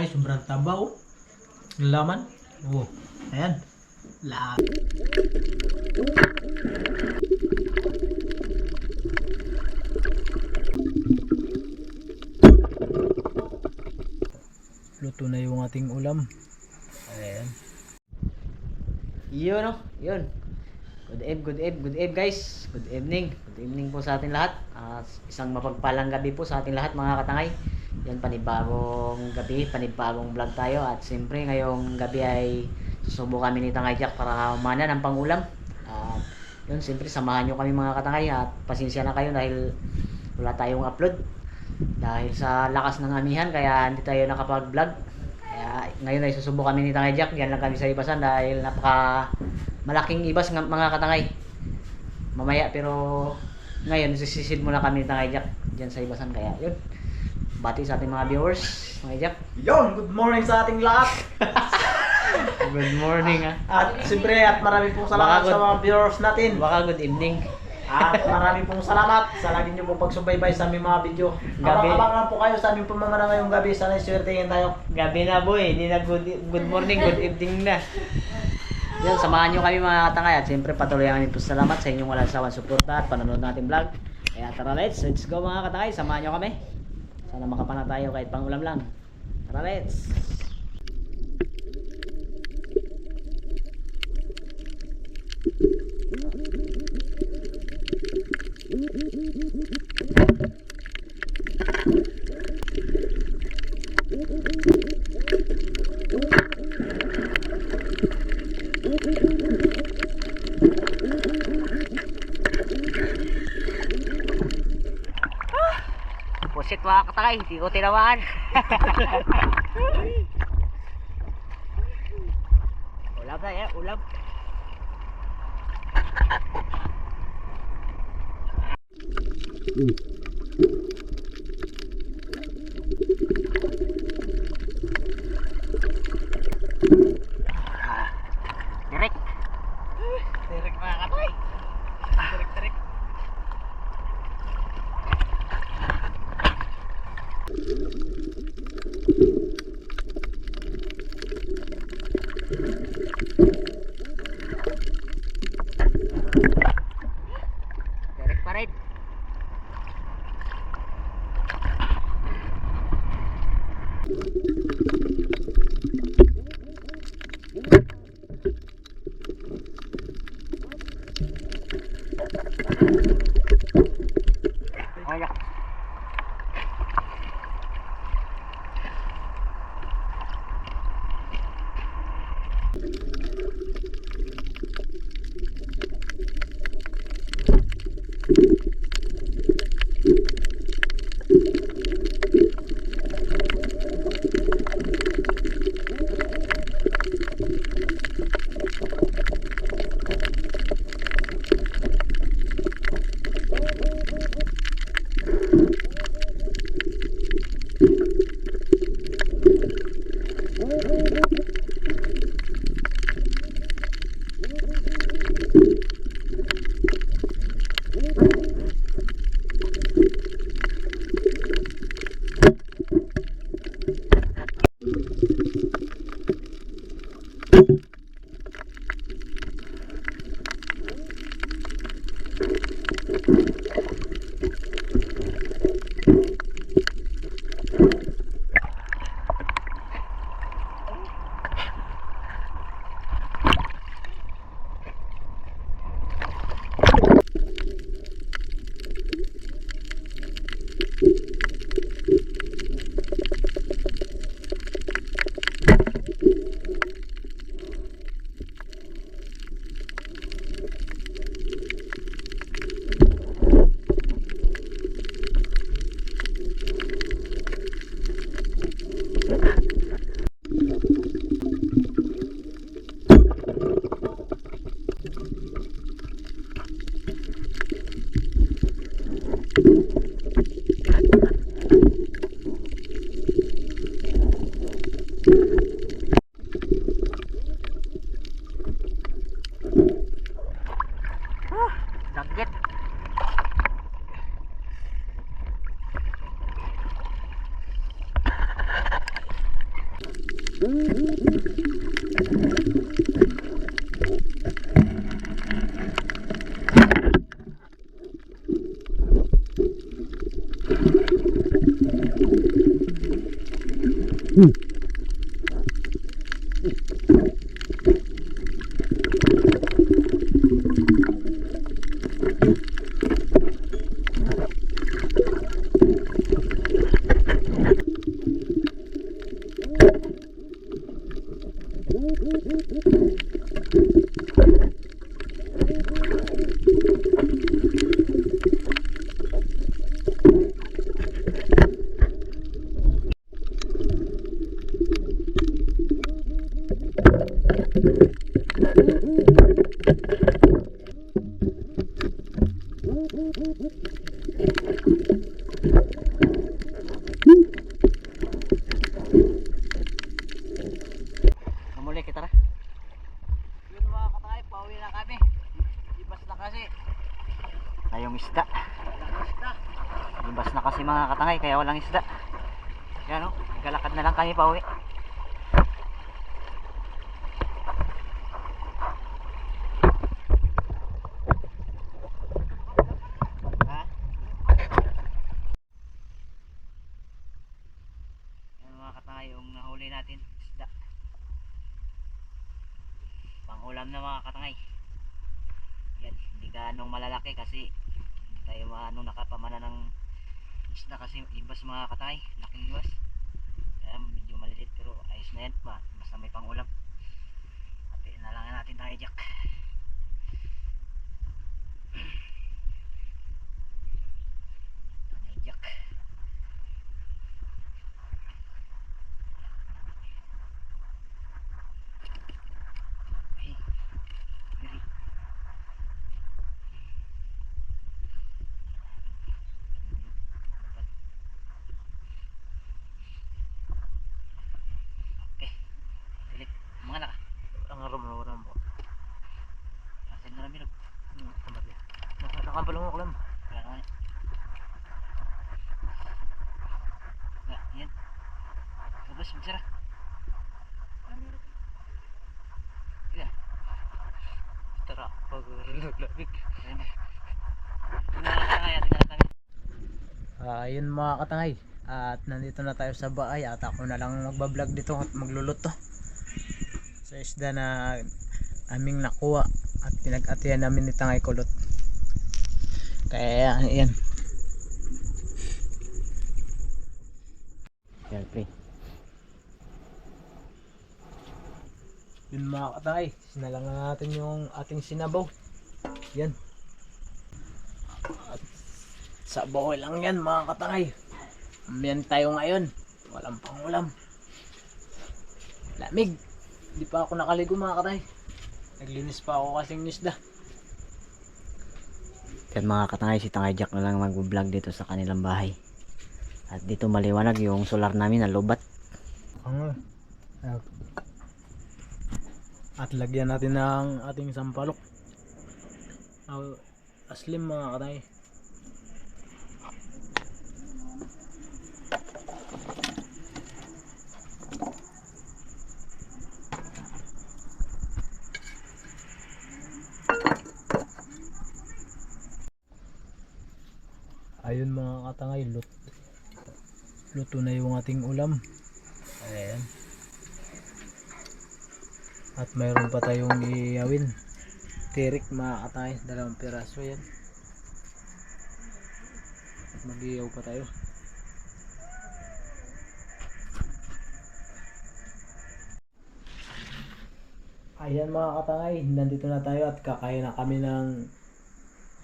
katangay, sobrang tabaw. Ang laman. Oh, ayan. Lahat. Luto na yung ating ulam. Ayan. Yun o, yun. Good eve guys. Good evening. Good evening po sa atin lahat. Isang mapagpalang gabi po sa ating lahat mga katangay. Yan, panibagong gabi, panibagong vlog tayo. At siyempre ngayong gabi ay susubo kami ni Tangay Jack para umana ng pangulam. Yun, siyempre samahan nyo kami mga katangay. At pasensya na kayo dahil wala tayong upload. Dahil sa lakas ng amihan kaya hindi tayo nakapag-vlog. Kaya ngayon ay susubo kami ni Tangay Jack. Diyan lang kami sa ibasan dahil napaka malaking ibas ng mga katangay. Mamaya pero ngayon sisisid muna kami ni Tangay Jack diyan sa ibasan. Kaya yun, bati sa ating mga viewers, Tangay Jack. Yon, good morning sa ating lahat. Good morning At siyempre at marami pong salamat sa mga viewers natin. Baka good evening. At marami pong salamat sa lagi nyo pong pagsubaybay sa aming mga video. Gabi. Abang-abang lang po kayo sa aming pamamara ngayong gabi. Sana iswertehin tayo. Gabi na boy, hindi na good morning, good evening na. Yan, samahan nyo kami mga katangay at siyempre patuloy ang po salamat sa inyong walang sawang suporta at panonood natin vlog. Kaya tara let's go mga katangay, samahan nyo kami. Sana makapana tayo kahit pangulam lang. Tara let's. Pusit mga katangay, hindi ko tinamaan. Ulam na yan, ulam. Direk. Direk mga katangay. Direk. Direk pa rin. Ayan. Dagat. Namuli kita ra. Yun mga katay, pauwi na kami. Ibas na kasi. Tayong isda. Ibas na kasi mga katangay, kaya walang isda. Yan o, galakad na lang kami pauwi. Ha? Yan mga katangay, yung nahuli natin isda. Pangulam na mga katangay. Yan, hindi ganong malalaki kasi hindi tayo nakapamana ng isda kasi ibas mga katangay, laking ibas. Kaya medyo maliit pero ayos na yan, basta may pangulam. Hatiin na lang natin tayo jack. Tayo jack. Ay, diri. Okay, dilit. Mga naka. Ang aram mo. Asin na rami. Nakampalong ako lang. Wala naman. Yan. Ubus, magsara. Iya. Tara, pag-labig. Ayan na. Tinatangay, tinatangay. Ayun mga katangay. At nandito na tayo sa bahay at ako na lang magbablog dito at magluluto sa isda na aming nakuha at pinag-atihan namin ni Tangay Kulot. Kaya yan. Yan, pre. Yun mga katangay, sinalangan natin yung ating sinabaw. Yan. At sa bahay lang yan mga katangay. Yan tayo ngayon. Walang pangulam. Lamig. Hindi pa ako nakaligo mga katangay. Naglinis pa ako kasing isda. Yan mga katangay, si Tangay Jack na lang mag-vlog dito sa kanilang bahay. At dito maliwanag yung solar namin na lobat. Ang at lagyan natin ng ating sampalok. Aslim mga katay. Ayun mga katangay, luto na yung ating ulam. Ayan. At mayroon pa tayong iawin. Tirik mga katangay, 2 piraso yan. At mag-iyaw pa tayo. Ayan mga katangay, nandito na tayo at kakain na kami ng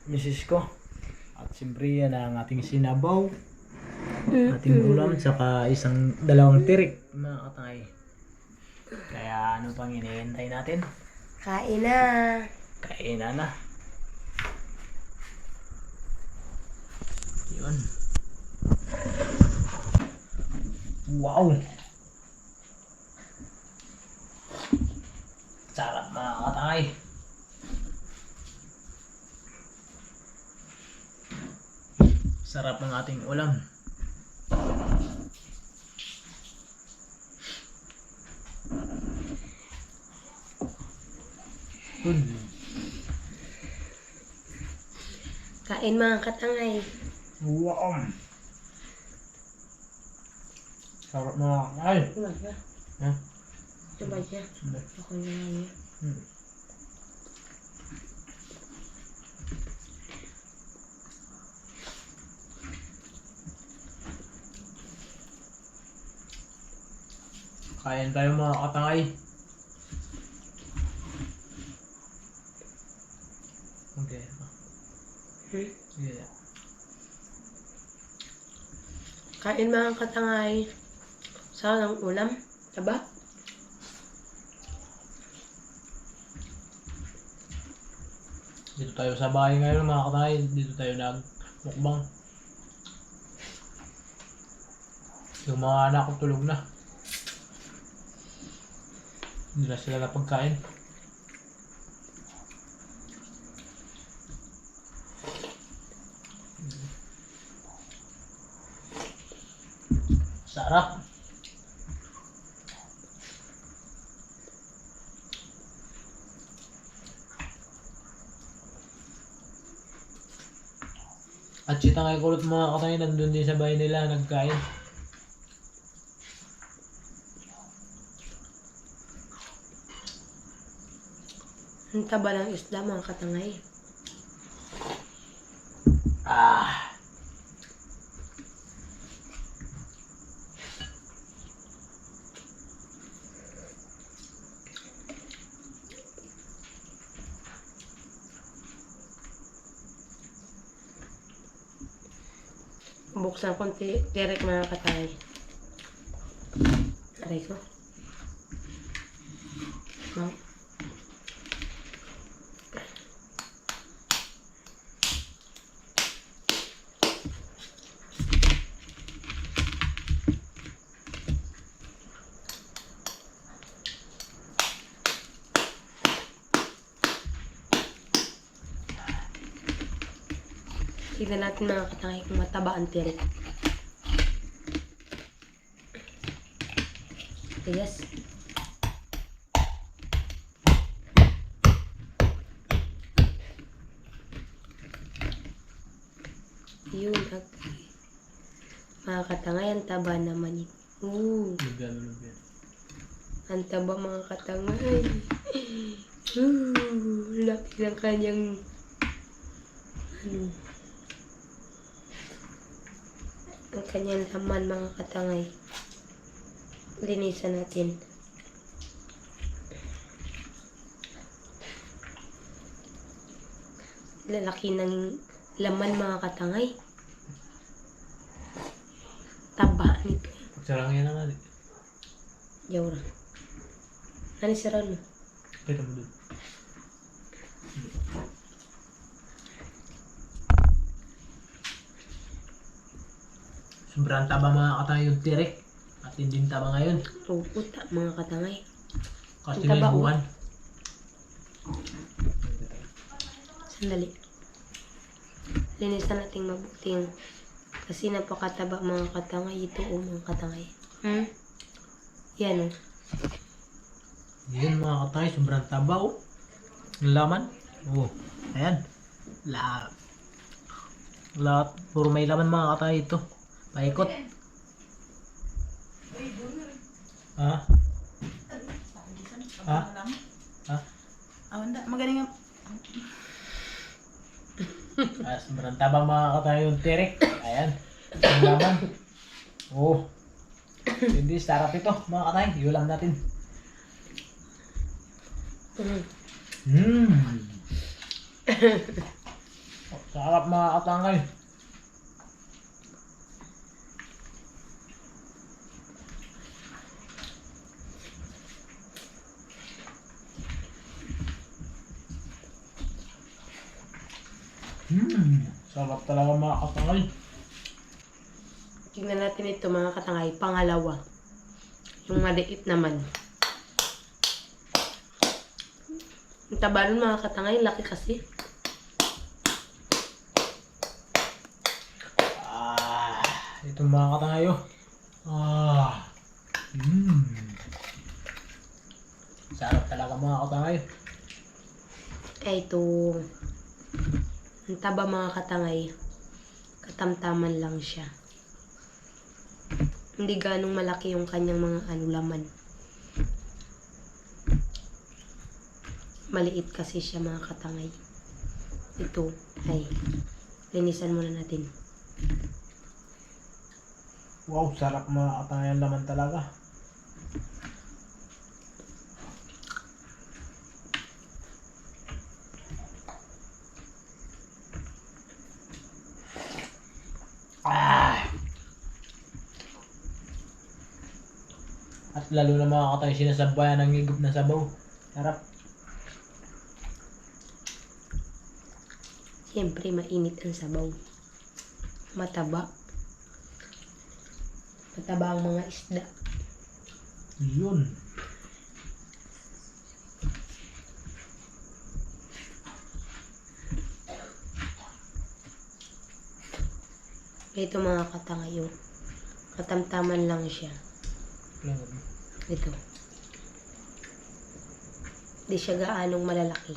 misis ko. At siyempre yan ang ating sinabaw, ating ulam, saka 2 tirik mga katangay. Kaya ano pang hinihintay natin? Kain na. Kainan na. Yun. Wow! Sarap mga katangay. Sarap ng ating ulam. Baliktod. Kain mga katangay. Wow. Sarap mga ay. Diba siya? Ha? Diba siya? Hindi. Ako na lang niya. Hmm. Kain tayo mga katangay. Okay. Hmm? Yeah. Kain mga katangay. Saan ang ulam? Taba? Dito tayo sa bahay ngayon mga katangay. Dito tayo nagmukbang. Yung mga anak ko tulog na. Hindi na sila napagkain. Sarap. At si Tangay Kulot mga katangay nandun din sa bahay nila nagkain. Ang taba ng isda mga katangay. Ah. Buksan ko direct mga katangay. Aray ko. Wow. Tignan natin mga katangay kung mataba ang tirik. Yes. Yun. Mga katangay, ang taba naman yun. Lugyan. Ang taba mga katangay. Laki ng kanyang ang kanyang laman mga katangay. Linisan natin. Lalaki ng laman mga katangay. Taba nito. Sarang yan ang alit. Yawra. Ano sira no? Kita mo dun. Sobrang taba mga katangay yung tirik. At hindi taba ngayon. Puputa mga katangay. Kasi Ang may taba, buwan. Sandali. Linisan natin mabuting. Kasi napakataba mga katangay. Ito mga katangay. Yan o. Yun mga katangay, sobrang taba oh. Ang laman. Oh, ayan. Lahat. Puro may laman mga katangay ito. Paikot. Ha? Ha? Ha? Wala. Magaling nga. Sobrang taba mga katangay yung tirik. Ayan. Ang laman. Oh. Hindi, sarap ito mga katangay. Yulang natin. Sarap mga katangay. Sarap talaga mga katangay. Tignan natin ito mga katangay. Pangalawa. Yung maliit naman. Ang taba nun mga katangay. Laki kasi. Ito mga katangay oh. Sarap talaga mga katangay. Ay, ito. Ang taba mga katangay. Katamtaman lang siya. Hindi ganong malaki yung kanyang mga laman. Maliit kasi siya mga katangay. Ito. Ay. Linisan muna natin. Wow, sarap mga katangay ang laman talaga. At lalo na mga katangay sinasabayan ng higop na sabaw. Sarap. Siyempre, mainit ang sabaw. Mataba. Mataba ang mga isda. Yun. Ito mga katangay, oh. Katamtaman lang siya. Ito. Di siya gaanong malalaki.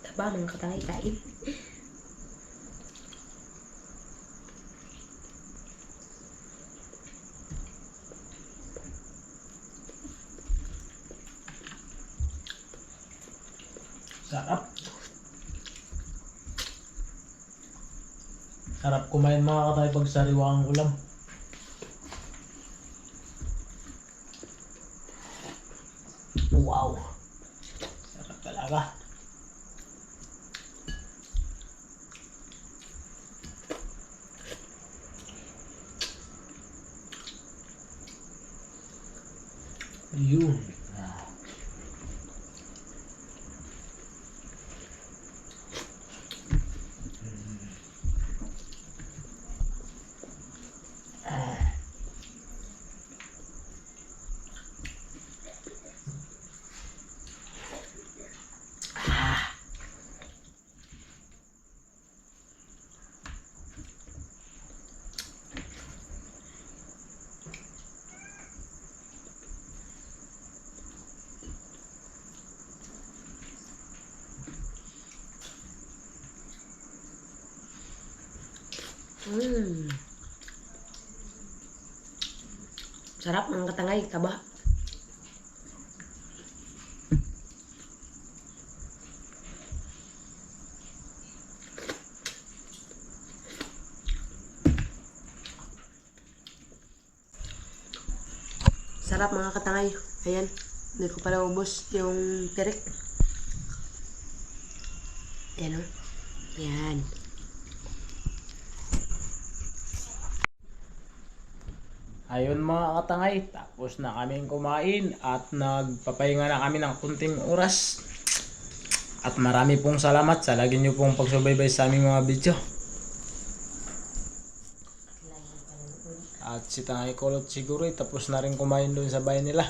Taba mga katangay, kain. Sarap. Sarap kumain mga katay pag sariwa ang ulam. Wow. Sarap talaga. Yun. Sarap mga katangay, taba. Sarap mga katangay. Ayan, hindi ko pala ubos yung tirik. Ayan o. Ayan. Ayun mga katangay, tapos na kaming kumain at nagpapahinga na kami ng kunting oras. At marami pong salamat sa lagi nyo pong pagsubaybay sa aming mga video. At si Tangay Kulot siguro tapos na rin kumain doon sa bahay nila.